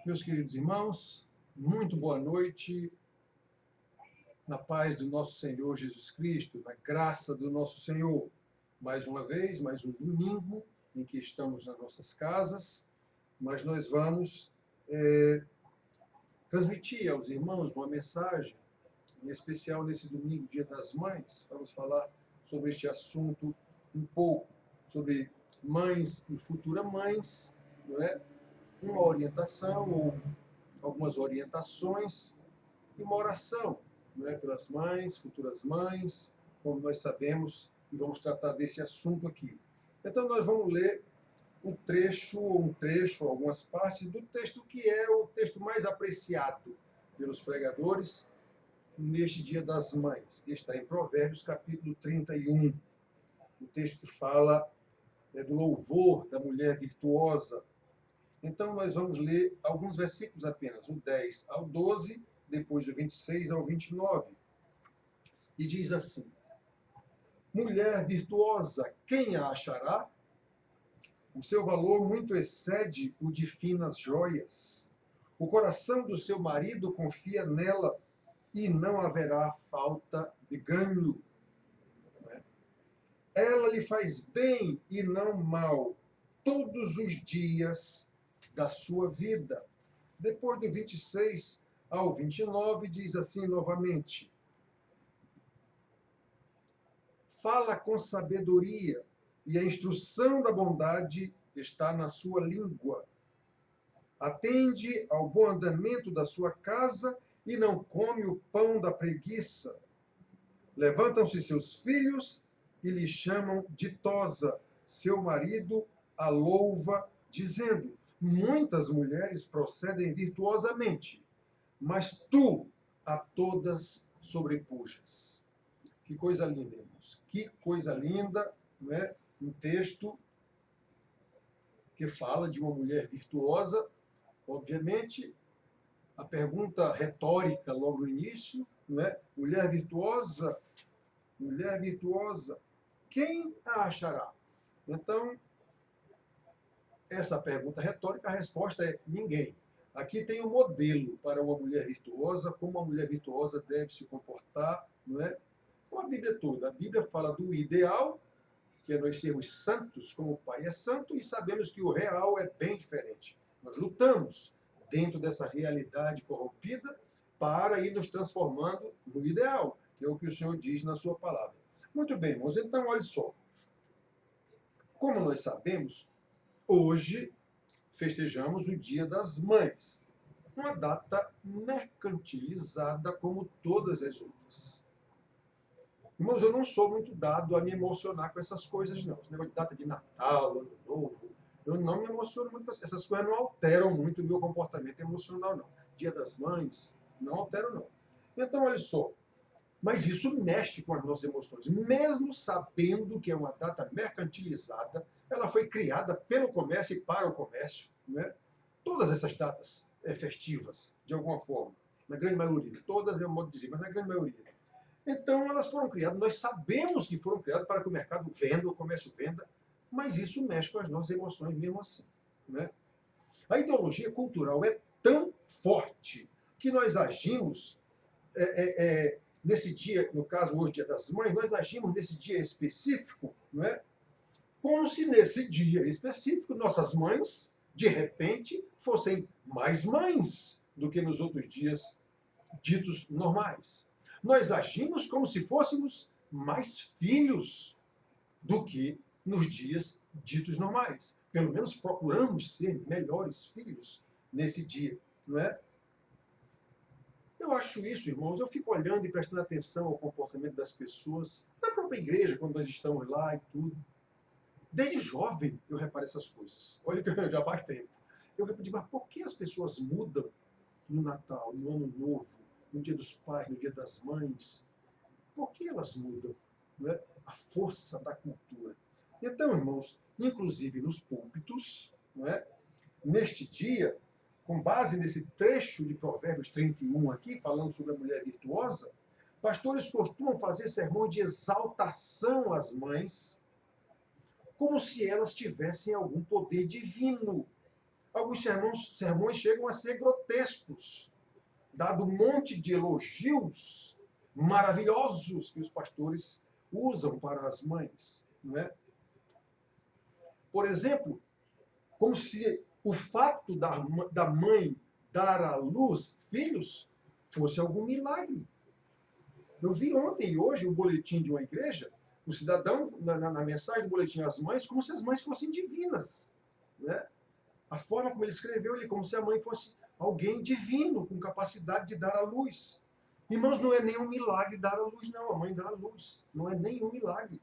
Meus queridos irmãos, muito boa noite, na paz do nosso Senhor Jesus Cristo, na graça do nosso Senhor. Mais uma vez, mais um domingo em que estamos nas nossas casas, mas nós vamos transmitir aos irmãos uma mensagem, em especial nesse domingo, Dia das Mães. Vamos falar sobre este assunto um pouco, sobre mães e futuras mães, não é? Uma orientação ou algumas orientações e uma oração, não é, pelas mães, futuras mães, como nós sabemos, e vamos tratar desse assunto aqui. Então, nós vamos ler um trecho, algumas partes do texto que é o texto mais apreciado pelos pregadores neste Dia das Mães, que está em Provérbios, capítulo 31. O texto que fala do louvor da mulher virtuosa. Então, nós vamos ler alguns versículos apenas, o 10 ao 12, depois do 26 ao 29. E diz assim: Mulher virtuosa, quem a achará? O seu valor muito excede o de finas joias. O coração do seu marido confia nela, e não haverá falta de ganho. Ela lhe faz bem e não mal, todos os dias da sua vida. Depois do 26 ao 29, diz assim novamente: Fala com sabedoria, e a instrução da bondade está na sua língua. Atende ao bom andamento da sua casa e não come o pão da preguiça. Levantam-se seus filhos e lhe chamam ditosa. Seu marido a louva, dizendo: Muitas mulheres procedem virtuosamente, mas tu a todas sobrepujas. Que coisa linda, irmãos. Que coisa linda, não é? Um texto que fala de uma mulher virtuosa. Obviamente, a pergunta retórica logo no início, não é? Mulher virtuosa, quem a achará? Então, essa pergunta retórica, a resposta é ninguém. Aqui tem um modelo para uma mulher virtuosa, como uma mulher virtuosa deve se comportar, não é? Com a Bíblia toda. A Bíblia fala do ideal, que é nós sermos santos como o Pai é santo, e sabemos que o real é bem diferente. Nós lutamos dentro dessa realidade corrompida para ir nos transformando no ideal, que é o que o Senhor diz na sua palavra. Muito bem, irmãos, então olha só. Como nós sabemos, hoje festejamos o Dia das Mães, uma data mercantilizada como todas as outras. Irmãos, eu não sou muito dado a me emocionar com essas coisas, não. Esse negócio de data de Natal, Ano Novo, eu não me emociono muito. Essas coisas não alteram muito o meu comportamento emocional, não. Dia das Mães, não alteram, não. Então, olha só. Mas isso mexe com as nossas emoções. Mesmo sabendo que é uma data mercantilizada, ela foi criada pelo comércio e para o comércio, né? Todas essas datas festivas, de alguma forma, na grande maioria. Todas é um modo de dizer, mas na grande maioria. Então, elas foram criadas, nós sabemos que foram criadas para que o mercado venda, o comércio venda, mas isso mexe com as nossas emoções mesmo assim, né? A ideologia cultural é tão forte que nós agimos nesse dia, no caso hoje, Dia das Mães, nós agimos nesse dia específico, não é? Como se nesse dia específico nossas mães, de repente, fossem mais mães do que nos outros dias ditos normais. Nós agimos como se fôssemos mais filhos do que nos dias ditos normais. Pelo menos procuramos ser melhores filhos nesse dia, não é? Eu acho isso, irmãos, eu fico olhando e prestando atenção ao comportamento das pessoas, da própria igreja, quando nós estamos lá e tudo. Desde jovem eu reparo essas coisas. Olha que já faz tempo. Eu digo, mas por que as pessoas mudam no Natal, no Ano Novo, no Dia dos Pais, no Dia das Mães? Por que elas mudam? Não é? A força da cultura. Então, irmãos, inclusive nos púlpitos, não é? Neste dia, com base nesse trecho de Provérbios 31 aqui, falando sobre a mulher virtuosa, pastores costumam fazer sermões de exaltação às mães, como se elas tivessem algum poder divino. Alguns sermões chegam a ser grotescos, dado um monte de elogios maravilhosos que os pastores usam para as mães, não é? Por exemplo, como se o fato da mãe dar à luz filhos fosse algum milagre. Eu vi ontem e hoje o boletim de uma igreja, o cidadão, na mensagem do boletim às mães, como se as mães fossem divinas. Né? A forma como ele escreveu, ele como se a mãe fosse alguém divino, com capacidade de dar à luz. Irmãos, não é nenhum milagre dar à luz, não. A mãe dá à luz. Não é nenhum milagre.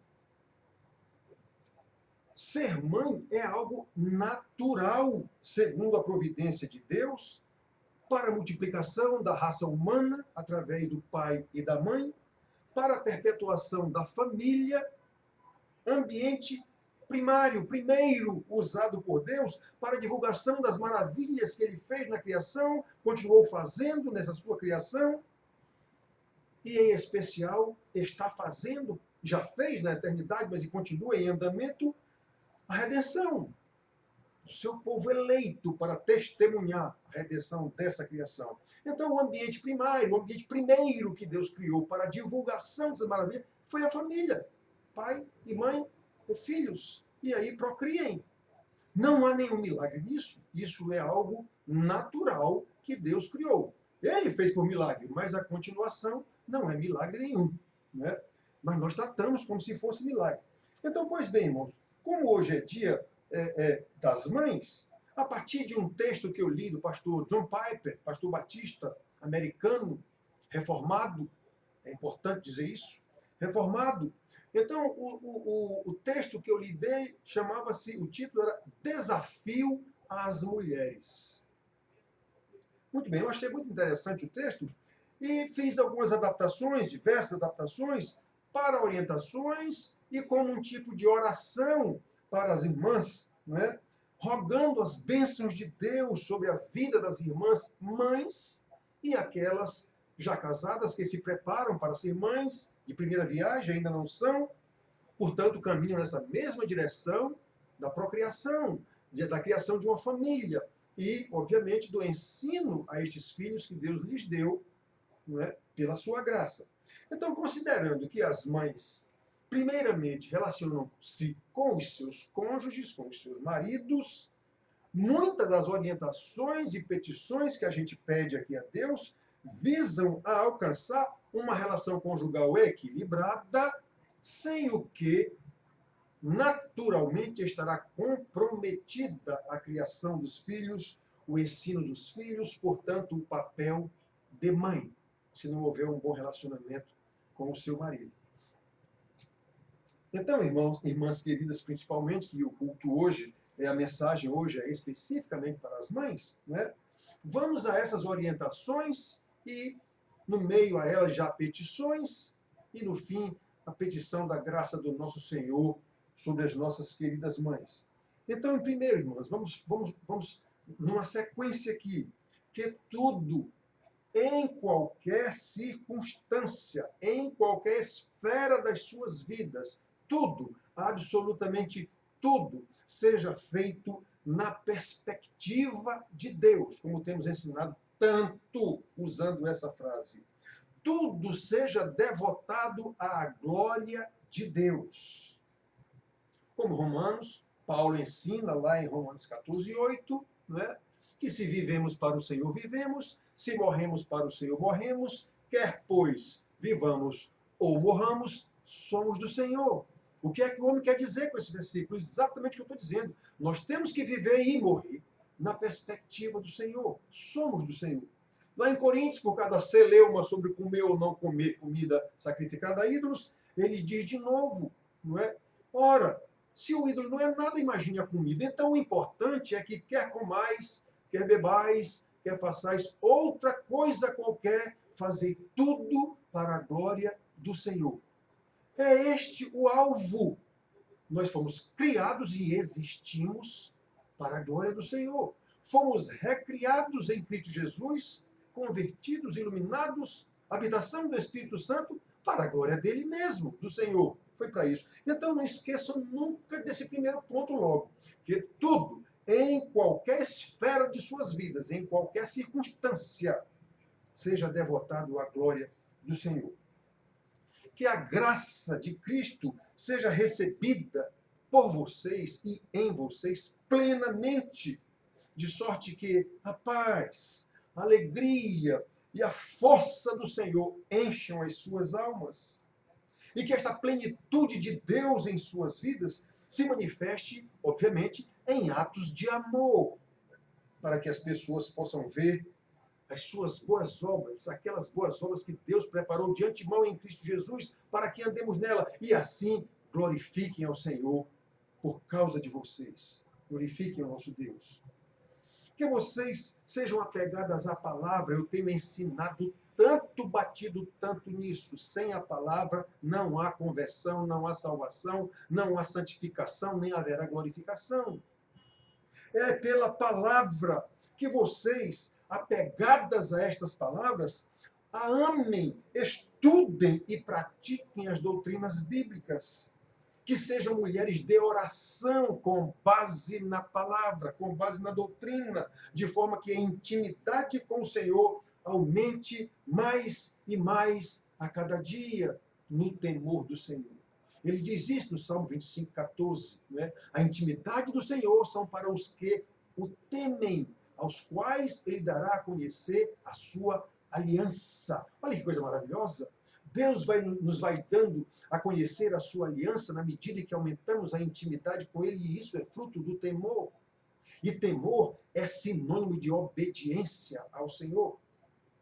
Ser mãe é algo natural, segundo a providência de Deus, para a multiplicação da raça humana através do pai e da mãe, para a perpetuação da família, ambiente primário, primeiro usado por Deus para a divulgação das maravilhas que ele fez na criação, continuou fazendo nessa sua criação, e em especial está fazendo, já fez na eternidade, mas e continua em andamento, a redenção do seu povo eleito para testemunhar a redenção dessa criação. Então, o ambiente primário, o ambiente primeiro que Deus criou para a divulgação dessa maravilha foi a família. Pai e mãe e filhos. E aí procriem. Não há nenhum milagre nisso. Isso é algo natural que Deus criou. Ele fez por milagre, mas a continuação não é milagre nenhum. Né? Mas nós tratamos como se fosse milagre. Então, pois bem, irmãos, como hoje é dia das mães, a partir de um texto que eu li do pastor John Piper, pastor batista americano, reformado, é importante dizer isso, reformado. Então, o texto que eu li dele chamava-se, o título era Desafio às Mulheres. Muito bem, eu achei muito interessante o texto e fiz algumas adaptações, diversas adaptações, para orientações e como um tipo de oração para as irmãs, né? Rogando as bênçãos de Deus sobre a vida das irmãs mães e aquelas já casadas que se preparam para ser mães de primeira viagem, ainda não são, portanto caminham nessa mesma direção da procriação, da criação de uma família e, obviamente, do ensino a estes filhos que Deus lhes deu, né, pela sua graça. Então, considerando que as mães primeiramente relacionam-se com os seus cônjuges, com os seus maridos, muitas das orientações e petições que a gente pede aqui a Deus visam a alcançar uma relação conjugal equilibrada, sem o que naturalmente estará comprometida a criação dos filhos, o ensino dos filhos, portanto, o papel de mãe, se não houver um bom relacionamento com o seu marido. Então, irmãos, irmãs queridas, principalmente, que o culto hoje, a mensagem hoje é especificamente para as mães, né? Vamos a essas orientações e, no meio a elas, já petições e, no fim, a petição da graça do nosso Senhor sobre as nossas queridas mães. Então, primeiro, irmãs, vamos numa sequência aqui, que tudo, em qualquer circunstância, em qualquer esfera das suas vidas, tudo, absolutamente tudo, seja feito na perspectiva de Deus, como temos ensinado tanto usando essa frase. Tudo seja devotado à glória de Deus. Como Paulo ensina lá em Romanos 14:8, né? Que se vivemos para o Senhor, vivemos, se morremos para o Senhor, morremos, quer, pois, vivamos ou morramos, somos do Senhor. O que é que o homem quer dizer com esse versículo? Exatamente o que eu estou dizendo. Nós temos que viver e morrer na perspectiva do Senhor. Somos do Senhor. Lá em Coríntios, por causa da celeuma sobre comer ou não comer comida sacrificada a ídolos, ele diz de novo, não é? Ora, se o ídolo não é nada, imagine a comida. Então, o importante é que quer comais, quer bebais, quer façais outra coisa qualquer, fazei tudo para a glória do Senhor. É este o alvo. Nós fomos criados e existimos para a glória do Senhor. Fomos recriados em Cristo Jesus, convertidos, iluminados, habitação do Espírito Santo, para a glória dele mesmo, do Senhor. Foi para isso. Então não esqueçam nunca desse primeiro ponto logo, que tudo, em qualquer esfera de suas vidas, em qualquer circunstância, seja devotado à glória do Senhor. Que a graça de Cristo seja recebida por vocês e em vocês plenamente, de sorte que a paz, a alegria e a força do Senhor encham as suas almas. E que esta plenitude de Deus em suas vidas se manifeste, obviamente, em atos de amor, para que as pessoas possam ver as suas boas obras, aquelas boas obras que Deus preparou de antemão em Cristo Jesus, para que andemos nela e assim glorifiquem ao Senhor por causa de vocês. Glorifiquem o nosso Deus. Que vocês sejam apegadas à palavra. Eu tenho ensinado tanto, batido tanto nisso. Sem a palavra não há conversão, não há salvação, não há santificação, nem haverá glorificação. É pela palavra que vocês, apegadas a estas palavras, a amem, estudem e pratiquem as doutrinas bíblicas. Que sejam mulheres de oração com base na palavra, com base na doutrina, de forma que a intimidade com o Senhor aumente mais e mais a cada dia no temor do Senhor. Ele diz isso no Salmo 25, 14. Né? A intimidade do Senhor são para os que o temem, aos quais ele dará a conhecer a sua aliança. Olha que coisa maravilhosa. Deus nos vai dando a conhecer a sua aliança na medida em que aumentamos a intimidade com ele, e isso é fruto do temor. E temor é sinônimo de obediência ao Senhor.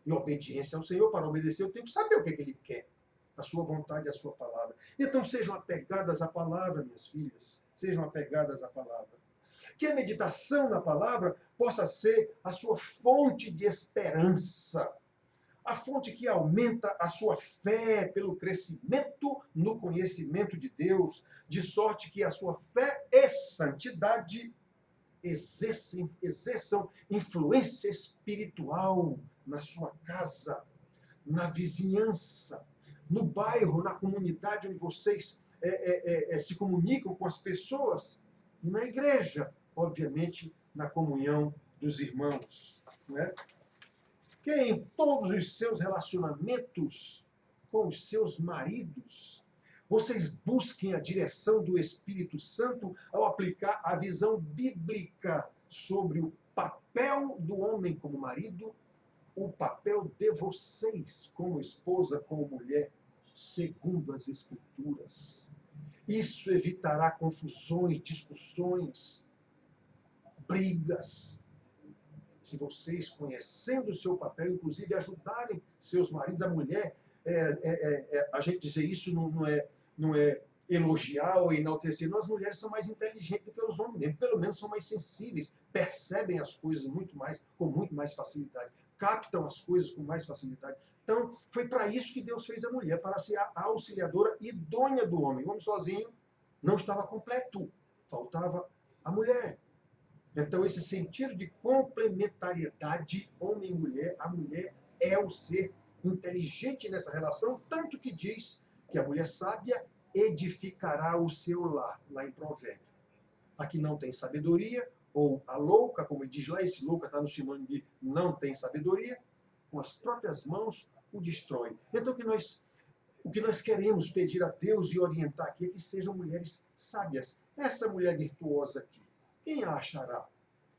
E obediência ao Senhor, para obedecer, eu tenho que saber o que ele quer. A sua vontade, a sua palavra. Então sejam apegadas à palavra, minhas filhas. Sejam apegadas à palavra. Que a meditação na palavra possa ser a sua fonte de esperança. A fonte que aumenta a sua fé pelo crescimento no conhecimento de Deus, de sorte que a sua fé e santidade exerçam influência espiritual na sua casa, na vizinhança, no bairro, na comunidade onde vocês se comunicam com as pessoas, e na igreja, obviamente, na comunhão dos irmãos. Né? Que em todos os seus relacionamentos com os seus maridos, vocês busquem a direção do Espírito Santo ao aplicar a visão bíblica sobre o papel do homem como marido, o papel de vocês como esposa, como mulher, segundo as Escrituras. Isso evitará confusões, discussões, brigas. Se vocês, conhecendo o seu papel, inclusive ajudarem seus maridos, a mulher, a gente dizer isso não é elogiar ou enaltecer, não, as mulheres são mais inteligentes do que os homens, pelo menos são mais sensíveis, percebem as coisas com muito mais facilidade, captam as coisas com mais facilidade. Então, foi para isso que Deus fez a mulher, para ser a auxiliadora idônea do homem. O homem sozinho não estava completo, faltava a mulher. Então, esse sentido de complementariedade, homem e mulher, a mulher é o ser inteligente nessa relação, tanto que diz que a mulher sábia edificará o seu lar, lá em Provérbio. A que não tem sabedoria, ou a louca, como ele diz lá, esse louca está no sinônimo de não tem sabedoria, com as próprias mãos o destrói. Então, o que nós queremos pedir a Deus e orientar aqui é que sejam mulheres sábias. Essa mulher virtuosa aqui, quem a achará?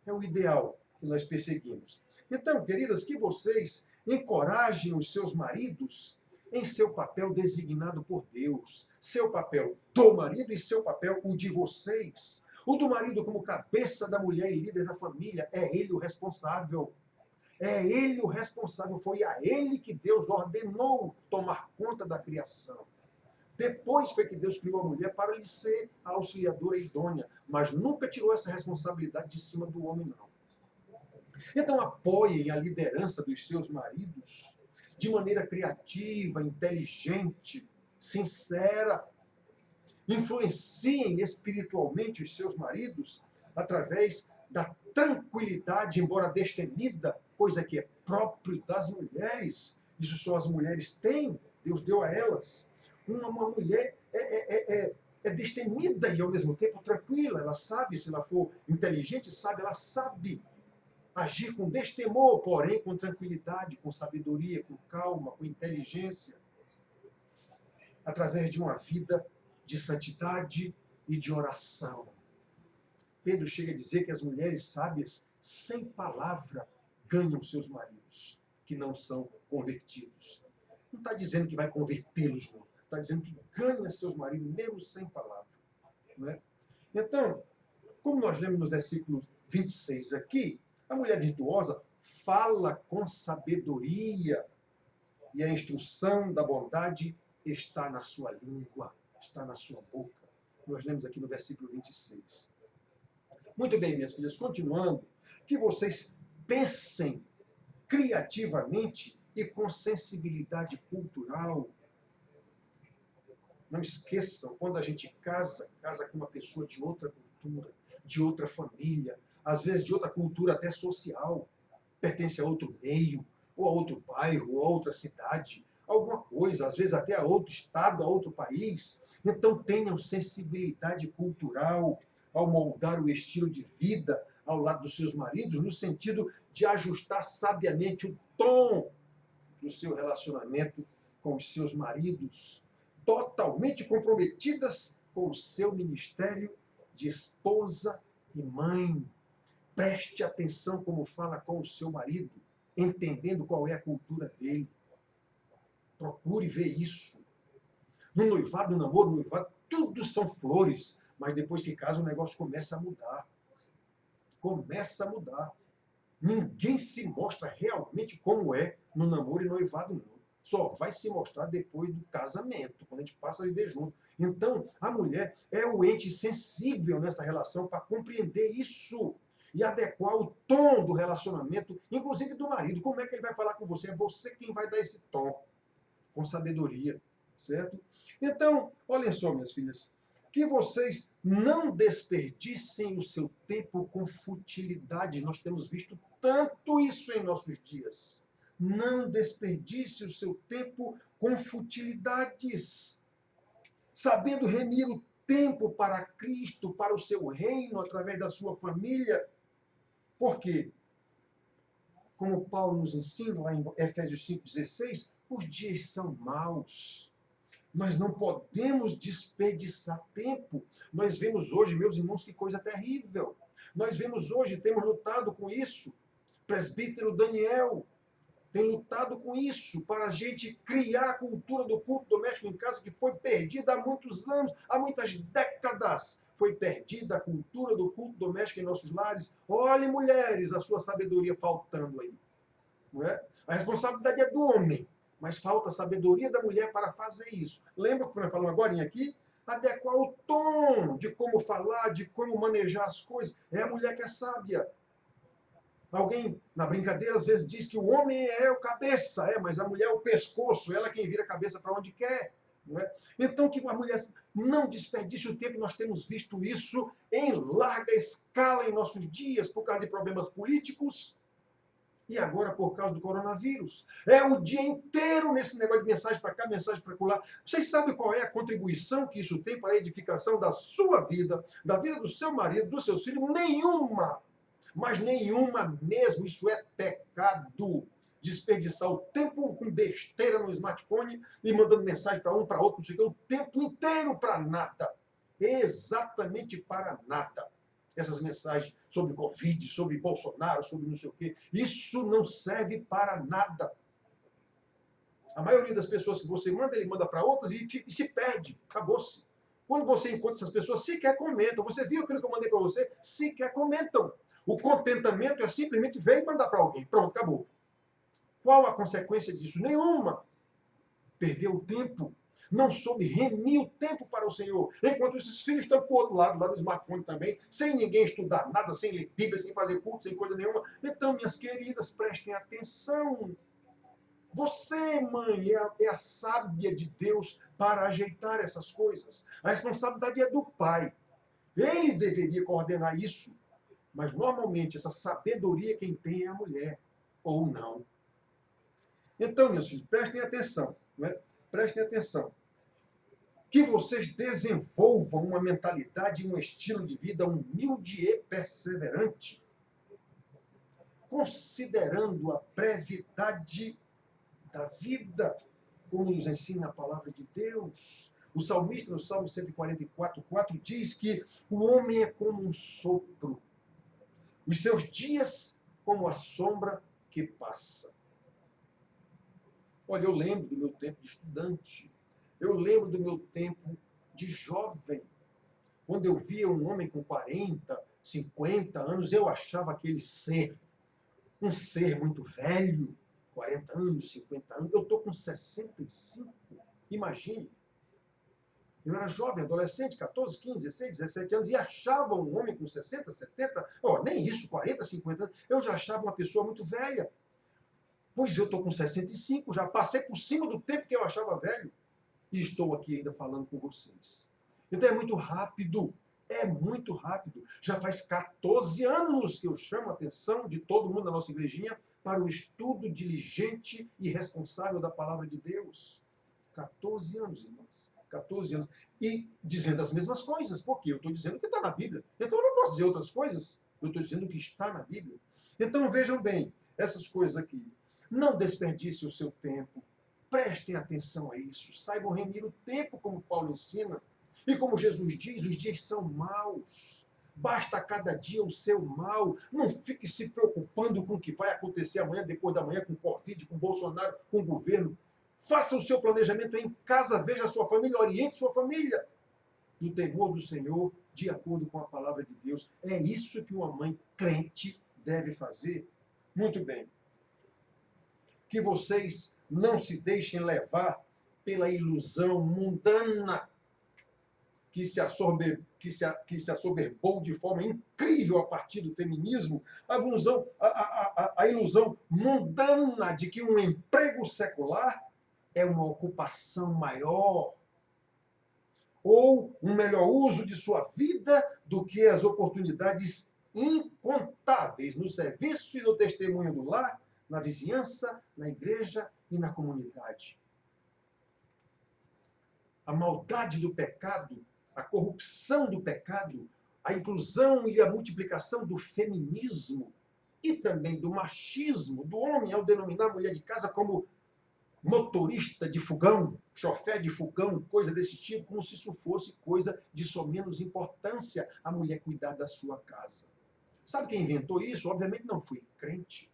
É o ideal que nós perseguimos. Então, queridas, que vocês encorajem os seus maridos em seu papel designado por Deus. Seu papel do marido e seu papel o de vocês. O do marido como cabeça da mulher e líder da família. É ele o responsável. É ele o responsável. Foi a ele que Deus ordenou tomar conta da criação. Depois foi que Deus criou a mulher para lhe ser a auxiliadora idônea, mas nunca tirou essa responsabilidade de cima do homem, não. Então apoiem a liderança dos seus maridos de maneira criativa, inteligente, sincera. Influenciem espiritualmente os seus maridos através da tranquilidade, embora destemida, coisa que é próprio das mulheres. Isso só as mulheres têm, Deus deu a elas. Uma mulher é destemida e, ao mesmo tempo, tranquila. Ela sabe, se ela for inteligente, sabe, ela sabe agir com destemor, porém com tranquilidade, com sabedoria, com calma, com inteligência, através de uma vida de santidade e de oração. Pedro chega a dizer que as mulheres sábias, sem palavra, ganham seus maridos, que não são convertidos. Não está dizendo que vai convertê-los, não. Está dizendo que ganha seus maridos, mesmo sem palavra. Não é? Então, como nós lemos no versículo 26 aqui, a mulher virtuosa fala com sabedoria e a instrução da bondade está na sua língua, está na sua boca. Nós lemos aqui no versículo 26. Muito bem, minhas filhas, continuando, que vocês pensem criativamente e com sensibilidade cultural. Não esqueçam, quando a gente casa com uma pessoa de outra cultura, de outra família, às vezes de outra cultura até social, pertence a outro meio, ou a outro bairro, ou a outra cidade, alguma coisa, às vezes até a outro estado, a outro país. Então tenham sensibilidade cultural ao moldar o estilo de vida ao lado dos seus maridos, no sentido de ajustar sabiamente o tom do seu relacionamento com os seus maridos, totalmente comprometidas com o seu ministério de esposa e mãe. Preste atenção como fala com o seu marido, entendendo qual é a cultura dele. Procure ver isso. No noivado, no namoro, no noivado, tudo são flores, mas depois que casa o negócio começa a mudar. Começa a mudar. Ninguém se mostra realmente como é no namoro e noivado, não. Só vai se mostrar depois do casamento, quando a gente passa a viver junto. Então, a mulher é o ente sensível nessa relação para compreender isso e adequar o tom do relacionamento, inclusive do marido. Como é que ele vai falar com você? É você quem vai dar esse tom, com sabedoria, certo? Então, olhem só, minhas filhas, que vocês não desperdicem o seu tempo com futilidade. Nós temos visto tanto isso em nossos dias. Não desperdice o seu tempo com futilidades, sabendo remir o tempo para Cristo, para o seu reino, através da sua família. Por quê? Como Paulo nos ensina lá em Efésios 5,16, os dias são maus. Nós não podemos desperdiçar tempo. Nós vemos hoje, meus irmãos, que coisa terrível. Nós vemos hoje, temos lutado com isso. Presbítero Daniel tem lutado com isso, para a gente criar a cultura do culto doméstico em casa, que foi perdida há muitos anos, há muitas décadas. Foi perdida a cultura do culto doméstico em nossos lares. Olhem, mulheres, a sua sabedoria faltando aí. Não é? A responsabilidade é do homem, mas falta a sabedoria da mulher para fazer isso. Lembra que nós falamos agora aqui? Adequar o tom de como falar, de como manejar as coisas. É a mulher que é sábia. Alguém, na brincadeira, às vezes diz que o homem é o cabeça, mas a mulher é o pescoço, ela quem vira a cabeça para onde quer. Não é? Então, que a mulher não desperdice o tempo, nós temos visto isso em larga escala em nossos dias, por causa de problemas políticos e agora por causa do coronavírus. É o dia inteiro nesse negócio de mensagem para cá, mensagem para lá. Vocês sabem qual é a contribuição que isso tem para a edificação da sua vida, da vida do seu marido, dos seus filhos? Nenhuma! Mas nenhuma mesmo, isso é pecado. Desperdiçar o tempo com besteira no smartphone e mandando mensagem para um, para outro, não sei o que, o tempo inteiro para nada. Exatamente para nada. Essas mensagens sobre Covid, sobre Bolsonaro, sobre não sei o quê, isso não serve para nada. A maioria das pessoas que você manda, ele manda para outras e se perde. Acabou-se. Quando você encontra essas pessoas, sequer comentam. Você viu aquilo que eu mandei para você? Sequer comentam. O contentamento é simplesmente ver e mandar para alguém. Pronto, acabou. Qual a consequência disso? Nenhuma. Perdeu o tempo. Não soube remir o tempo para o Senhor. Enquanto esses filhos estão para o outro lado, lá no smartphone também, sem ninguém estudar nada, sem ler Bíblia, sem fazer culto, sem coisa nenhuma. Então, minhas queridas, prestem atenção. Você, mãe, é a sábia de Deus para ajeitar essas coisas. A responsabilidade é do pai. Ele deveria coordenar isso. Mas, normalmente, essa sabedoria quem tem é a mulher. Ou não. Então, meus filhos, prestem atenção. Né? Prestem atenção. Que vocês desenvolvam uma mentalidade e um estilo de vida humilde e perseverante, considerando a brevidade da vida, como nos ensina a palavra de Deus. O salmista, no Salmo 144:4, diz que o homem é como um sopro, os seus dias como a sombra que passa. Olha, eu lembro do meu tempo de estudante, eu lembro do meu tempo de jovem. Quando eu via um homem com 40, 50 anos, eu achava aquele ser, um ser muito velho, 40 anos, 50 anos. Eu estou com 65, imagine. Eu era jovem, adolescente, 14, 15, 16, 17 anos, e achava um homem com 60, 70, nem isso, 40, 50 anos, eu já achava uma pessoa muito velha. Pois eu estou com 65, já passei por cima do tempo que eu achava velho, e estou aqui ainda falando com vocês. Então é muito rápido, é muito rápido. Já faz 14 anos que eu chamo a atenção de todo mundo da nossa igrejinha para o estudo diligente e responsável da palavra de Deus. 14 anos, irmãs. 14 anos. E dizendo as mesmas coisas, porque eu estou dizendo que está na Bíblia. Então eu não posso dizer outras coisas. Eu estou dizendo que está na Bíblia. Então vejam bem, essas coisas aqui. Não desperdice o seu tempo. Prestem atenção a isso. Saibam remir o tempo, como Paulo ensina. E como Jesus diz, os dias são maus. Basta cada dia o seu mal. Não fique se preocupando com o que vai acontecer amanhã, depois da manhã, com o Covid, com o Bolsonaro, com o governo. Faça o seu planejamento em casa, veja a sua família, oriente sua família. No temor do Senhor, de acordo com a palavra de Deus. É isso que uma mãe crente deve fazer. Muito bem. Que vocês não se deixem levar pela ilusão mundana que se assoberbou de forma incrível a partir do feminismo, a ilusão mundana de que um emprego secular é uma ocupação maior ou um melhor uso de sua vida do que as oportunidades incontáveis no serviço e no testemunho do lar, na vizinhança, na igreja e na comunidade. A maldade do pecado, a corrupção do pecado, a inclusão e a multiplicação do feminismo e também do machismo do homem ao denominar a mulher de casa como motorista de fogão, chofé de fogão, coisa desse tipo, como se isso fosse coisa de só menos importância a mulher cuidar da sua casa. Sabe quem inventou isso? Obviamente não foi crente.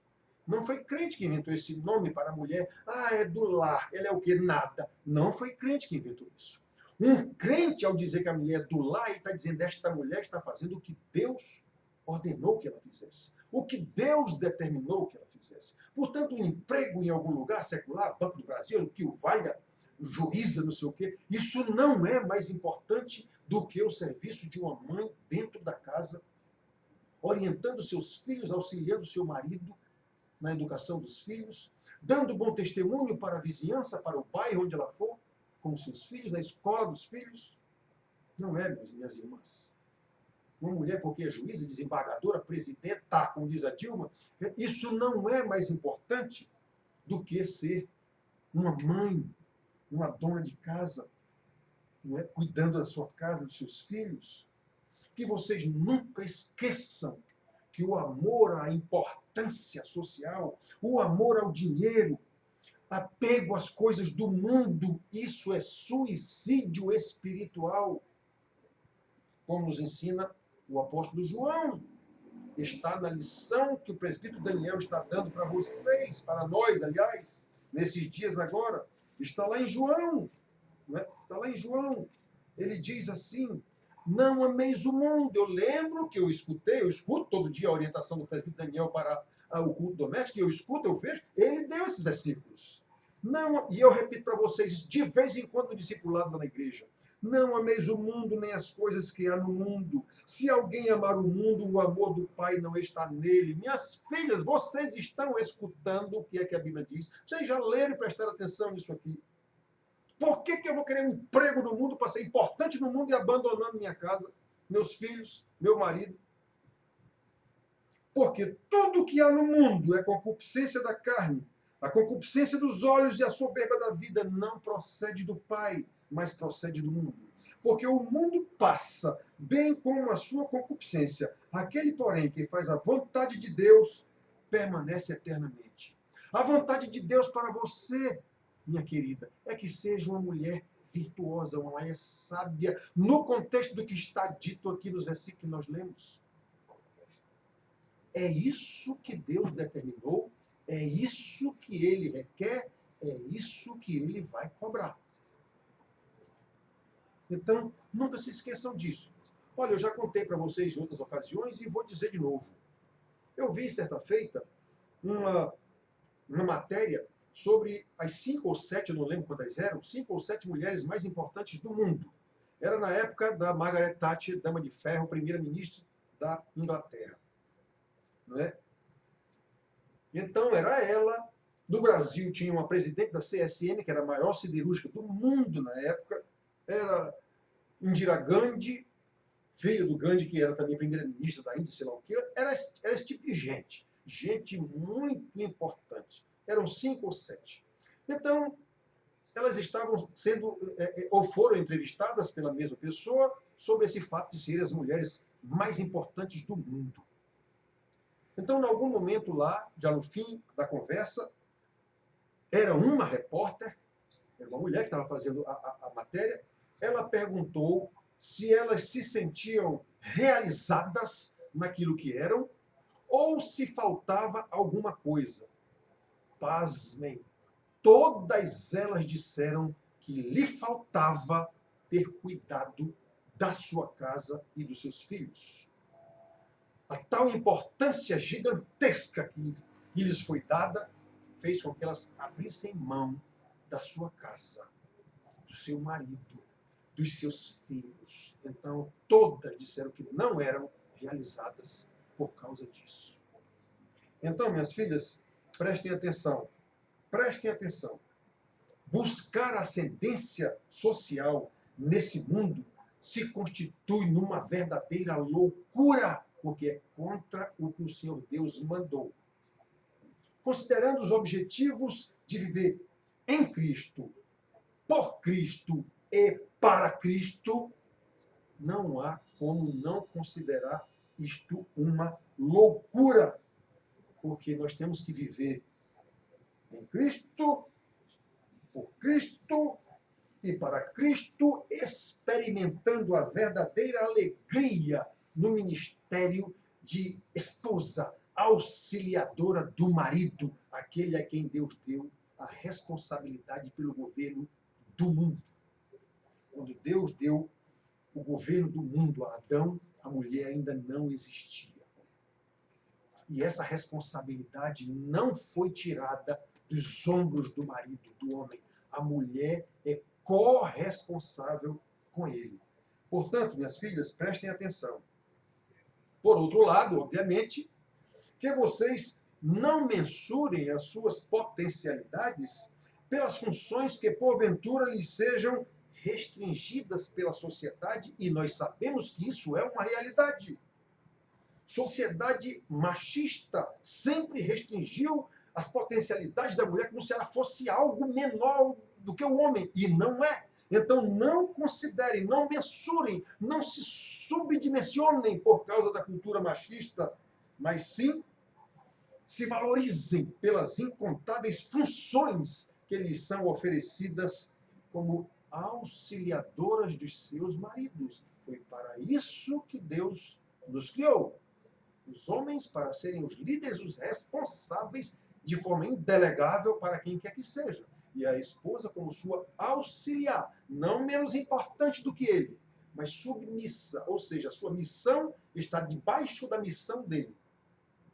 Não foi crente que inventou esse nome para a mulher. É do lar. Ela é o quê? Nada. Não foi crente que inventou isso. Um crente, ao dizer que a mulher é do lar, ele está dizendo que esta mulher está fazendo o que Deus ordenou que ela fizesse. O que Deus determinou que ela fizesse. Portanto, um emprego em algum lugar secular, Banco do Brasil, que o valha, juíza, não sei o quê, isso não é mais importante do que o serviço de uma mãe dentro da casa, orientando seus filhos, auxiliando seu marido na educação dos filhos, dando bom testemunho para a vizinhança, para o bairro onde ela for, com os seus filhos, na escola dos filhos. Não é, minhas irmãs. Uma mulher, porque é juíza, desembargadora, presidente, como diz a Dilma, isso não é mais importante do que ser uma mãe, uma dona de casa, não é? Cuidando da sua casa, dos seus filhos. Que vocês nunca esqueçam que o amor à importância social, o amor ao dinheiro, apego às coisas do mundo, isso é suicídio espiritual. Como nos ensina o apóstolo João. Está na lição que o presbítero Daniel está dando para vocês, para nós, aliás, nesses dias agora. Está lá em João. Né? Está lá em João. Ele diz assim: não ameis o mundo. Eu lembro que eu escuto todo dia a orientação do presbítero Daniel para o culto doméstico, eu vejo, ele deu esses versículos. Não, e eu repito para vocês, de vez em quando no discipulado na igreja, não ameis o mundo nem as coisas que há no mundo. Se alguém amar o mundo, o amor do Pai não está nele. Minhas filhas, vocês estão escutando o que é que a Bíblia diz? Vocês já leram e prestaram atenção nisso aqui? Por que eu vou querer um emprego no mundo para ser importante no mundo e abandonando minha casa, meus filhos, meu marido? Porque tudo que há no mundo é concupiscência da carne, a concupiscência dos olhos e a soberba da vida não procede do Pai, mas procede do mundo. Porque o mundo passa, bem como a sua concupiscência. Aquele, porém, que faz a vontade de Deus, permanece eternamente. A vontade de Deus para você, minha querida, é que seja uma mulher virtuosa, uma mulher sábia, no contexto do que está dito aqui nos versículos que nós lemos. É isso que Deus determinou, é isso que Ele requer, é isso que Ele vai cobrar. Então, nunca se esqueçam disso. Olha, eu já contei para vocês em outras ocasiões e vou dizer de novo. Eu vi, certa feita, uma matéria sobre as 5 ou 7, eu não lembro quantas eram, 5 ou 7 mulheres mais importantes do mundo. Era na época da Margaret Thatcher, Dama de Ferro, primeira-ministra da Inglaterra. Não é? Então, era ela. No Brasil, tinha uma presidente da CSN, que era a maior siderúrgica do mundo na época. Era Indira Gandhi, filho do Gandhi, que era também primeira-ministra da Índia, sei lá o quê. Era esse tipo de gente. Gente muito importante. Eram 5 ou 7. Então, elas estavam sendo, ou foram entrevistadas pela mesma pessoa, sobre esse fato de serem as mulheres mais importantes do mundo. Então, em algum momento lá, já no fim da conversa, era uma repórter, era uma mulher que estava fazendo a matéria, ela perguntou se elas se sentiam realizadas naquilo que eram ou se faltava alguma coisa. Pasmem, todas elas disseram que lhe faltava ter cuidado da sua casa e dos seus filhos. A tal importância gigantesca que lhes foi dada fez com que elas abrissem mão da sua casa, do seu marido, dos seus filhos. Então, todas disseram que não eram realizadas por causa disso. Então, minhas filhas, prestem atenção. Prestem atenção. Buscar ascendência social nesse mundo se constitui numa verdadeira loucura, porque é contra o que o Senhor Deus mandou. Considerando os objetivos de viver em Cristo, por Cristo e para Cristo, não há como não considerar isto uma loucura, porque nós temos que viver em Cristo, por Cristo e para Cristo, experimentando a verdadeira alegria no ministério de esposa, auxiliadora do marido, aquele a quem Deus deu a responsabilidade pelo governo do mundo. Quando Deus deu o governo do mundo a Adão, a mulher ainda não existia. E essa responsabilidade não foi tirada dos ombros do marido, do homem. A mulher é corresponsável com ele. Portanto, minhas filhas, prestem atenção. Por outro lado, obviamente, que vocês não mensurem as suas potencialidades pelas funções que, porventura, lhes sejam restringidas pela sociedade, e nós sabemos que isso é uma realidade. Sociedade machista sempre restringiu as potencialidades da mulher como se ela fosse algo menor do que o homem, e não é. Então não considerem, não mensurem, não se subdimensionem por causa da cultura machista, mas sim se valorizem pelas incontáveis funções que lhes são oferecidas como auxiliadoras dos seus maridos. Foi para isso que Deus nos criou. Os homens para serem os líderes, os responsáveis de forma indelegável para quem quer que seja. E a esposa como sua auxiliar, não menos importante do que ele, mas submissa, ou seja, a sua missão está debaixo da missão dele.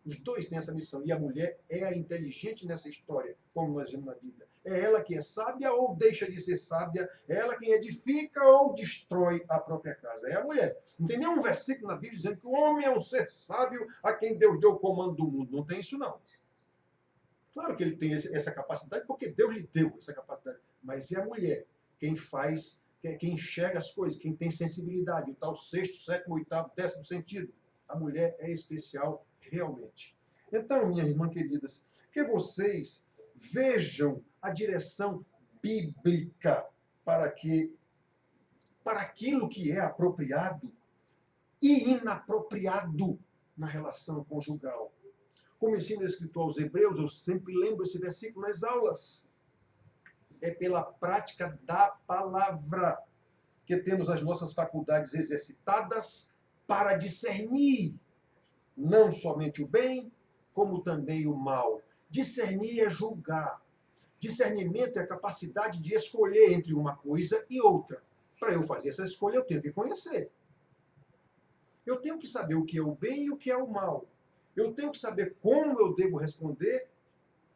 Os dois têm essa missão, e a mulher é a inteligente nessa história, como nós vemos na Bíblia. É ela que é sábia ou deixa de ser sábia, é ela quem edifica ou destrói a própria casa. É a mulher. Não tem nenhum versículo na Bíblia dizendo que o homem é um ser sábio a quem Deus deu o comando do mundo. Não tem isso, não. Claro que ele tem essa capacidade, porque Deus lhe deu essa capacidade. Mas é a mulher quem faz, quem enxerga as coisas, quem tem sensibilidade, o tal sexto, sétimo, oitavo, 10º sentido. A mulher é especial realmente. Então, minhas irmãs queridas, que vocês vejam a direção bíblica para que para aquilo que é apropriado e inapropriado na relação conjugal. Como ensina o escritor aos Hebreus, eu sempre lembro esse versículo nas aulas. É pela prática da palavra que temos as nossas faculdades exercitadas para discernir não somente o bem, como também o mal. Discernir é julgar. Discernimento é a capacidade de escolher entre uma coisa e outra. Para eu fazer essa escolha, eu tenho que conhecer. Eu tenho que saber o que é o bem e o que é o mal. Eu tenho que saber como eu devo responder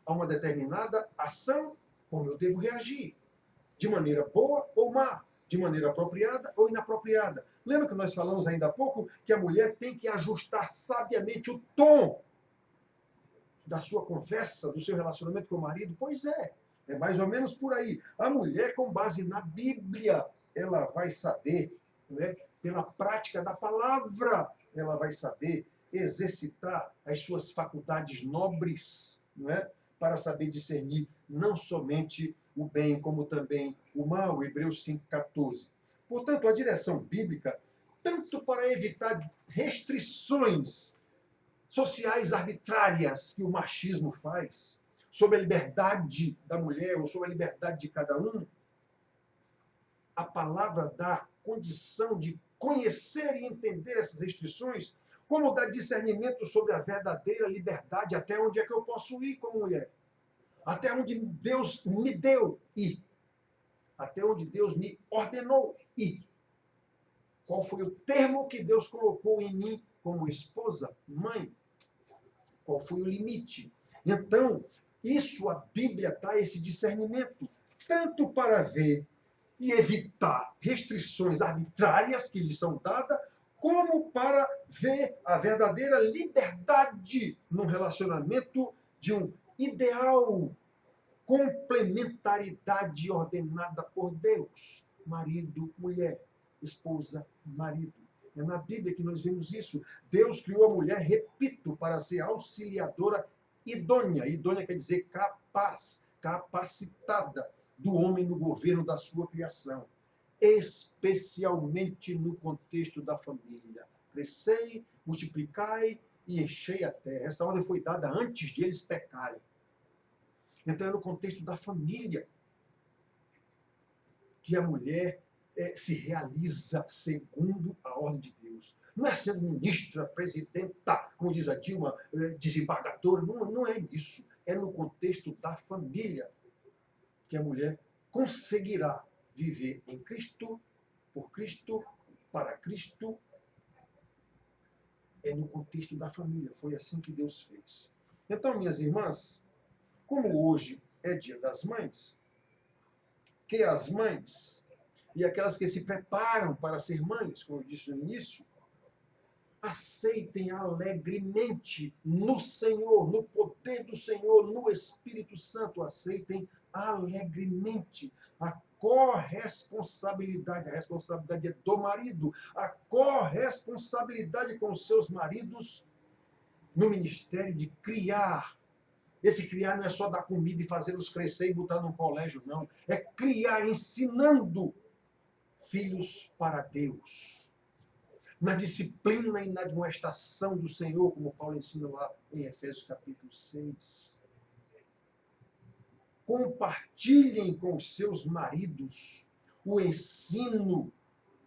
a uma determinada ação, como eu devo reagir. De maneira boa ou má, de maneira apropriada ou inapropriada. Lembra que nós falamos ainda há pouco que a mulher tem que ajustar sabiamente o tom da sua conversa, do seu relacionamento com o marido? Pois é mais ou menos por aí. A mulher, com base na Bíblia, ela vai saber, não é? Pela prática da palavra, ela vai saber exercitar as suas faculdades nobres, não é? Para saber discernir não somente o bem, como também o mal, Hebreus 5,14. Portanto, a direção bíblica, tanto para evitar restrições sociais arbitrárias que o machismo faz, sobre a liberdade da mulher ou sobre a liberdade de cada um, a palavra dá condição de conhecer e entender essas restrições, como dá discernimento sobre a verdadeira liberdade, até onde é que eu posso ir como mulher, até onde Deus me deu ir, até onde Deus me ordenou ir. Qual foi o termo que Deus colocou em mim como esposa, mãe? Qual foi o limite? Então, isso a Bíblia dá esse discernimento, tanto para ver e evitar restrições arbitrárias que lhes são dadas, como para ver a verdadeira liberdade num relacionamento de um ideal complementaridade ordenada por Deus. Marido, mulher, esposa, marido. É na Bíblia que nós vemos isso. Deus criou a mulher, repito, para ser auxiliadora idônea. Idônea quer dizer capaz, capacitada do homem no governo da sua criação. Especialmente no contexto da família. Crescei, multiplicai e enchei a terra. Essa ordem foi dada antes de eles pecarem. Então é no contexto da família que a mulher se realiza segundo a ordem de Deus. Não é sendo ministra, presidenta, como diz a Dilma, desembargadora. Não é isso. É no contexto da família que a mulher conseguirá viver em Cristo, por Cristo, para Cristo. É no contexto da família. Foi assim que Deus fez. Então, minhas irmãs, como hoje é Dia das Mães, que as mães e aquelas que se preparam para ser mães, como eu disse no início, aceitem alegremente no Senhor, no poder do Senhor, no Espírito Santo, aceitem alegremente a corresponsabilidade. A responsabilidade é do marido, a corresponsabilidade com os seus maridos no ministério de criar. Esse criar não é só dar comida e fazê-los crescer e botar num colégio, não. É criar ensinando filhos para Deus. Na disciplina e na admoestação do Senhor, como Paulo ensina lá em Efésios capítulo 6. Compartilhem com os seus maridos o ensino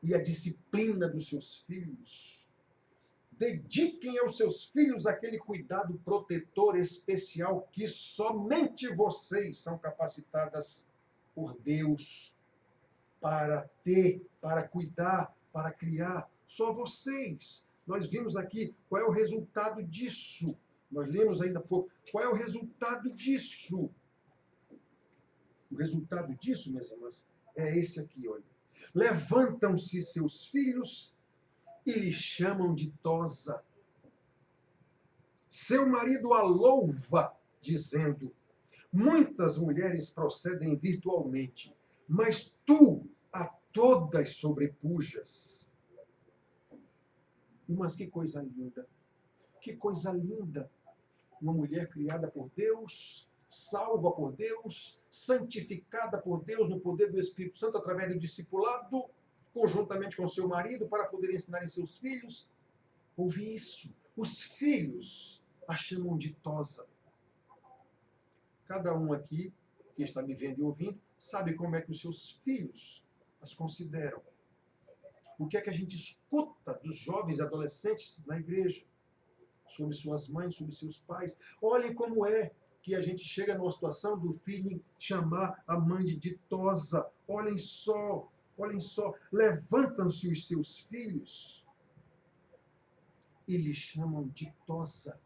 e a disciplina dos seus filhos. Dediquem aos seus filhos aquele cuidado protetor especial que somente vocês são capacitadas por Deus para ter, para cuidar, para criar. Só vocês. Nós vimos aqui qual é o resultado disso. Nós lemos ainda há pouco. Qual é o resultado disso? O resultado disso, minhas irmãs, é esse aqui, olha. Levantam-se seus filhos e lhe chamam de tosa. Seu marido a louva, dizendo: muitas mulheres procedem virtualmente, mas tu a todas sobrepujas. Mas que coisa linda! Que coisa linda! Uma mulher criada por Deus, salva por Deus, santificada por Deus no poder do Espírito Santo através do discipulado, conjuntamente com seu marido para poder ensinar em seus filhos. Ouvi isso. Os filhos a chamam de tosa. Cada um aqui que está me vendo e ouvindo sabe como é que os seus filhos as consideram. O que é que a gente escuta dos jovens e adolescentes na igreja? Sobre suas mães, sobre seus pais. Olhem como é que a gente chega numa situação do filho chamar a mãe de ditosa. Olhem só, olhem só. Levantam-se os seus filhos e lhe chamam de tosa.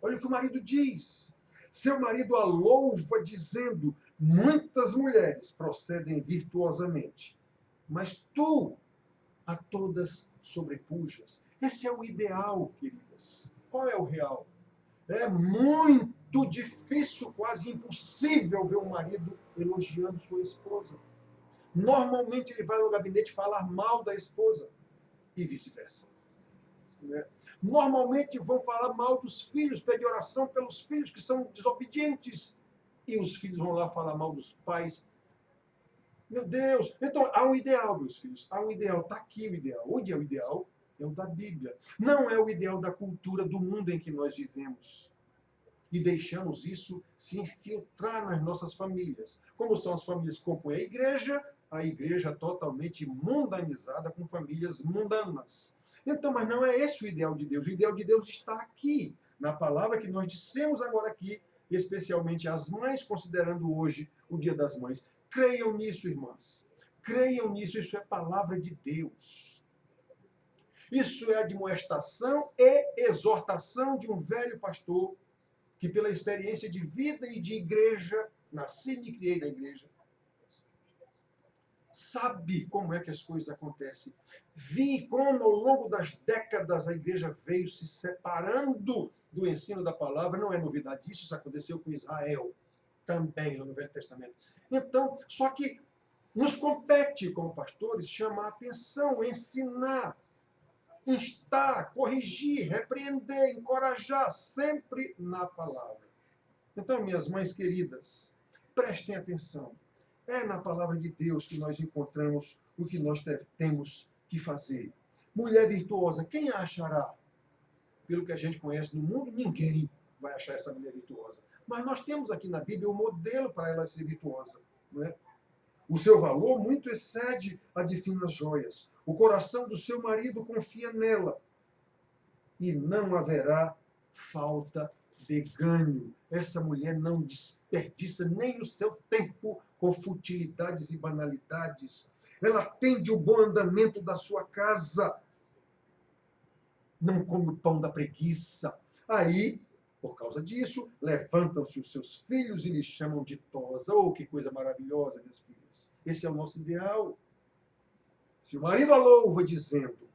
Olha o que o marido diz. Seu marido a louva dizendo: muitas mulheres procedem virtuosamente, mas tu a todas sobrepujas. Esse é o ideal, queridas. Qual é o real? É muito difícil, quase impossível, ver um marido elogiando sua esposa. Normalmente ele vai no gabinete falar mal da esposa e vice-versa. Normalmente vão falar mal dos filhos, pedir oração pelos filhos que são desobedientes. E os filhos vão lá falar mal dos pais. Meu Deus! Então, há um ideal, meus filhos. Há um ideal. Está aqui o ideal. Onde é o ideal? É o da Bíblia. Não é o ideal da cultura do mundo em que nós vivemos. E deixamos isso se infiltrar nas nossas famílias. Como são as famílias que compõem a igreja totalmente mundanizada, com famílias mundanas. Então, mas não é esse o ideal de Deus. O ideal de Deus está aqui, na palavra que nós dissemos agora aqui, especialmente as mães, considerando hoje o Dia das Mães. Creiam nisso, irmãs. Creiam nisso, isso é palavra de Deus. Isso é admoestação e exortação de um velho pastor que, pela experiência de vida e de igreja, nasci e me criei na igreja, sabe como é que as coisas acontecem. Vi como, ao longo das décadas, a igreja veio se separando do ensino da palavra. Não é novidade isso aconteceu com Israel também, no Velho Testamento. Então, só que nos compete, como pastores, chamar a atenção, ensinar, instar, corrigir, repreender, encorajar, sempre na palavra. Então, minhas mães queridas, prestem atenção. É na palavra de Deus que nós encontramos o que nós temos que fazer. Mulher virtuosa, quem a achará? Pelo que a gente conhece no mundo, ninguém vai achar essa mulher virtuosa. Mas nós temos aqui na Bíblia o modelo para ela ser virtuosa. Não é? O seu valor muito excede a de finas joias. O coração do seu marido confia nela. E não haverá falta de ganho. Essa mulher não desperdiça nem o seu tempo com futilidades e banalidades. Ela atende o bom andamento da sua casa. Não come o pão da preguiça. Aí, por causa disso, levantam-se os seus filhos e lhe chamam de tosa. Oh, que coisa maravilhosa, minhas filhas. Esse é o nosso ideal. Se o marido a louva dizendo,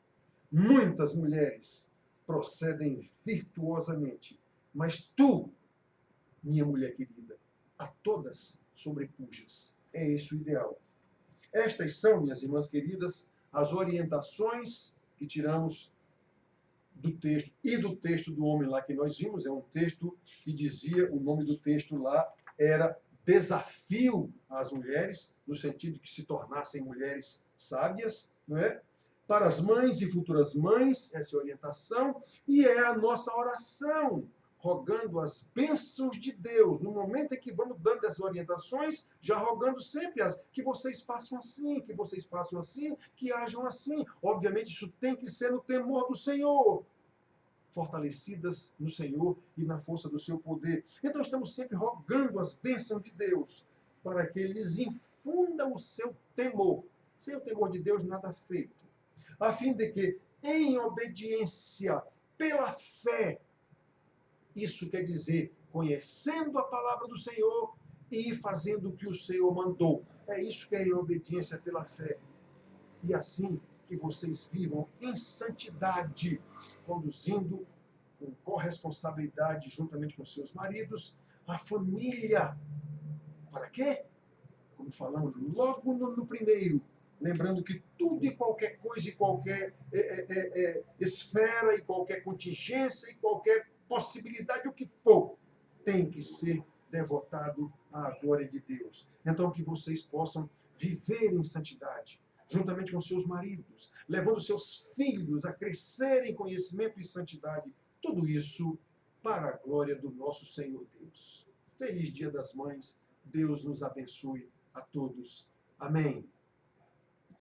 muitas mulheres procedem virtuosamente, mas tu, minha mulher querida, a todas sobrepujas. É esse o ideal. Estas são, minhas irmãs queridas, as orientações que tiramos do texto e do texto do homem lá que nós vimos. É um texto que dizia, o nome do texto lá era Desafio às Mulheres, no sentido de que se tornassem mulheres sábias, não é? Para as mães e futuras mães, essa é a orientação, e é a nossa oração, rogando as bênçãos de Deus. No momento em que vamos dando essas orientações, já rogando sempre que vocês façam assim, que vocês façam assim, que hajam assim. Obviamente, isso tem que ser no temor do Senhor, fortalecidas no Senhor e na força do seu poder. Então, estamos sempre rogando as bênçãos de Deus, para que eles infundam o seu temor. Sem o temor de Deus, nada feito. A fim de que, em obediência, pela fé, isso quer dizer, conhecendo a palavra do Senhor e fazendo o que o Senhor mandou. É isso que é em obediência pela fé. E assim que vocês vivam em santidade, conduzindo com corresponsabilidade, juntamente com seus maridos, a família. Para quê? Como falamos logo no primeiro, lembrando que tudo e qualquer coisa, e qualquer esfera, e qualquer contingência, e qualquer possibilidade, o que for, tem que ser devotado à glória de Deus. Então, que vocês possam viver em santidade, juntamente com seus maridos, levando seus filhos a crescerem em conhecimento e santidade. Tudo isso para a glória do nosso Senhor Deus. Feliz Dia das Mães. Deus nos abençoe a todos. Amém.